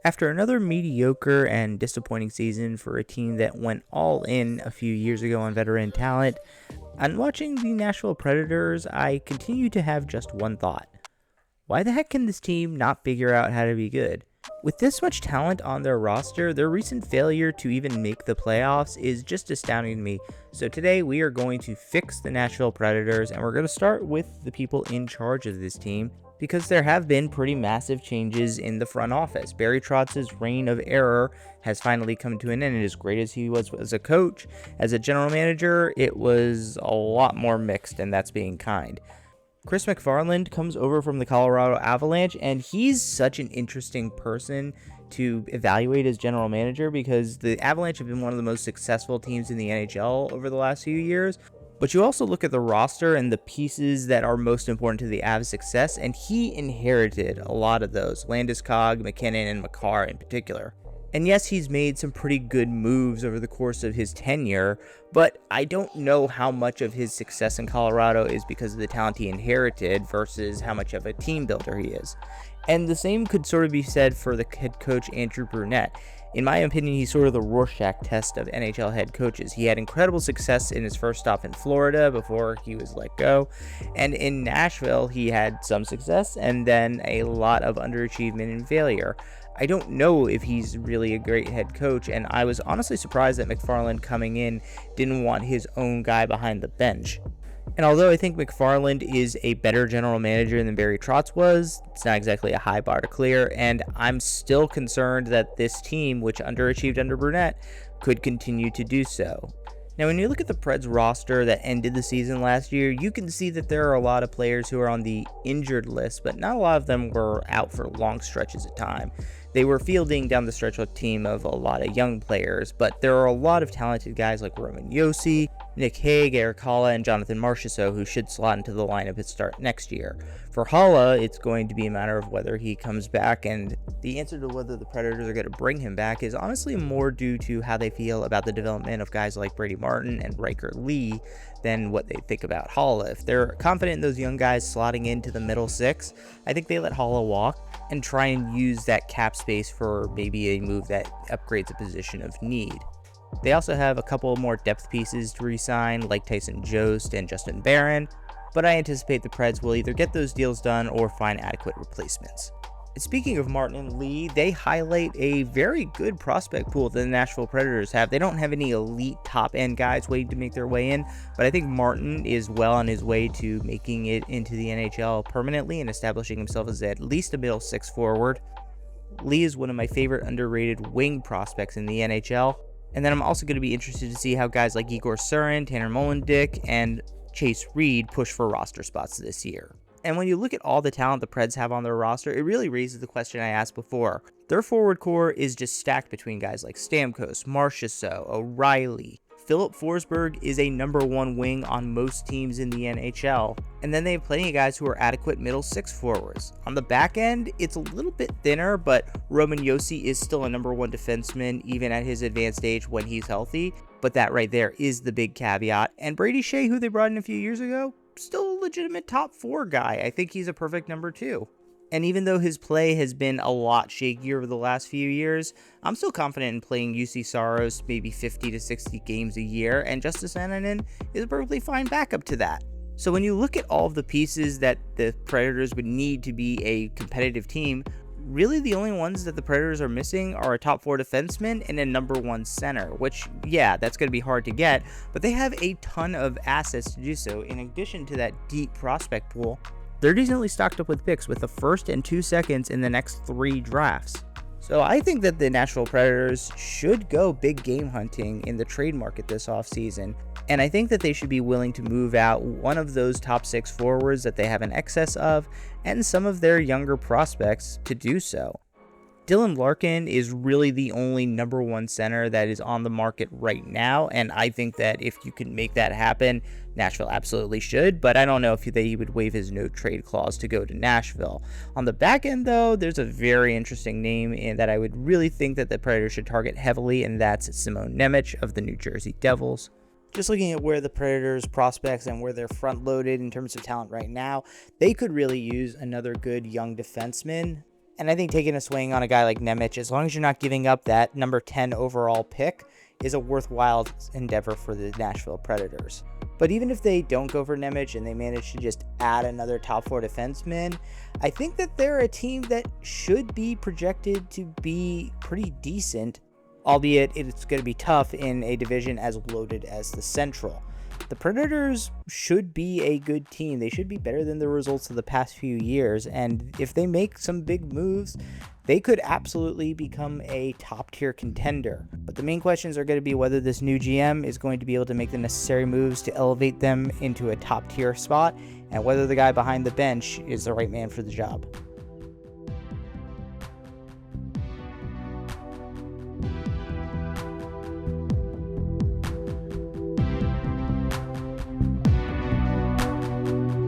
After another mediocre and disappointing season for a team that went all in a few years ago on veteran talent, on watching the Nashville Predators, I continue to have just one thought. Why the heck can this team not figure out how to be good? With this much talent on their roster, their recent failure to even make the playoffs is just astounding to me. So today we are going to fix the Nashville Predators, and we're going to start with the people in charge of this team, because there have been pretty massive changes in the front office. Barry Trotz's reign of error has finally come to an end, and as great as he was as a coach, as a general manager, it was a lot more mixed, and that's being kind. Chris McFarland comes over from the Colorado Avalanche, and he's such an interesting person to evaluate as general manager because the Avalanche have been one of the most successful teams in the NHL over the last few years. But you also look at the roster and the pieces that are most important to the Avs' success, and he inherited a lot of those. Landeskog, McKinnon, and Makar in particular. And yes, he's made some pretty good moves over the course of his tenure, but I don't know how much of his success in Colorado is because of the talent he inherited versus how much of a team builder he is. And the same could sort of be said for the head coach Andrew Brunette. In my opinion, he's sort of the Rorschach test of NHL head coaches. He had incredible success in his first stop in Florida before he was let go. And in Nashville, he had some success and then a lot of underachievement and failure. I don't know if he's really a great head coach, and I was honestly surprised that McFarland coming in didn't want his own guy behind the bench. And although I think McFarland is a better general manager than Barry Trotz was, it's not exactly a high bar to clear, and I'm still concerned that this team, which underachieved under Brunette, could continue to do so. Now, when you look at the Preds roster that ended the season last year, you can see that there are a lot of players who are on the injured list, but not a lot of them were out for long stretches of time. They were fielding down the stretch a team of a lot of young players, but there are a lot of talented guys like Roman Josi, Nick Hague, Eric Haula, and Jonathan Marchessault who should slot into the lineup at start next year. For Haula, it's going to be a matter of whether he comes back, and the answer to whether the Predators are going to bring him back is honestly more due to how they feel about the development of guys like Brady Martin and Riker Lee than what they think about Haula. If they're confident in those young guys slotting into the middle six, I think they let Haula walk and try and use that cap space for maybe a move that upgrades a position of need. They also have a couple more depth pieces to re-sign, like Tyson Jost and Justin Barron, but I anticipate the Preds will either get those deals done or find adequate replacements. And speaking of Martin and Lee, they highlight a very good prospect pool that the Nashville Predators have. They don't have any elite top-end guys waiting to make their way in, but I think Martin is well on his way to making it into the NHL permanently and establishing himself as at least a middle six forward. Lee is one of my favorite underrated wing prospects in the NHL. And then I'm also going to be interested to see how guys like Igor Surin, Tanner Molendick, and Chase Reed push for roster spots this year. And when you look at all the talent the Preds have on their roster, it really raises the question I asked before. Their forward core is just stacked between guys like Stamkos, Marchessault, O'Reilly. Philip Forsberg is a number one wing on most teams in the NHL. And then they have plenty of guys who are adequate middle six forwards. On the back end, it's a little bit thinner, but Roman Josi is still a number one defenseman even at his advanced age when he's healthy. But that right there is the big caveat. And Brady Shea, who they brought in a few years ago, still a legitimate top four guy. I think he's a perfect number two. And even though his play has been a lot shakier over the last few years, I'm still confident in playing UC Saros maybe 50 to 60 games a year, and Justice Annunen is a perfectly fine backup to that. So when you look at all of the pieces that the Predators would need to be a competitive team, really the only ones that the Predators are missing are a top four defenseman and a number one center, which, yeah, that's going to be hard to get, but they have a ton of assets to do so. In addition to that deep prospect pool, they're decently stocked up with picks with the first and 2 seconds in the next 3 drafts. So I think that the Nashville Predators should go big game hunting in the trade market this offseason. And I think that they should be willing to move out one of those top 6 forwards that they have an excess of and some of their younger prospects to do so. Dylan Larkin is really the only number one center that is on the market right now, and I think that if you can make that happen, Nashville absolutely should, but I don't know if he would waive his no trade clause to go to Nashville. On the back end, though, there's a very interesting name and that I would really think that the Predators should target heavily, and that's Simon Nemec of the New Jersey Devils. Just looking at where the Predators prospects and where they're front loaded in terms of talent right now, they could really use another good young defenseman. And I think taking a swing on a guy like Nemec, as long as you're not giving up that number 10 overall pick, is a worthwhile endeavor for the Nashville Predators. But even if they don't go for Nemec and they manage to just add another top 4 defenseman, I think that they're a team that should be projected to be pretty decent, albeit it's going to be tough in a division as loaded as the Central. The Predators should be a good team. They should be better than the results of the past few years, and if they make some big moves, they could absolutely become a top-tier contender. But the main questions are going to be whether this new GM is going to be able to make the necessary moves to elevate them into a top-tier spot, and whether the guy behind the bench is the right man for the job.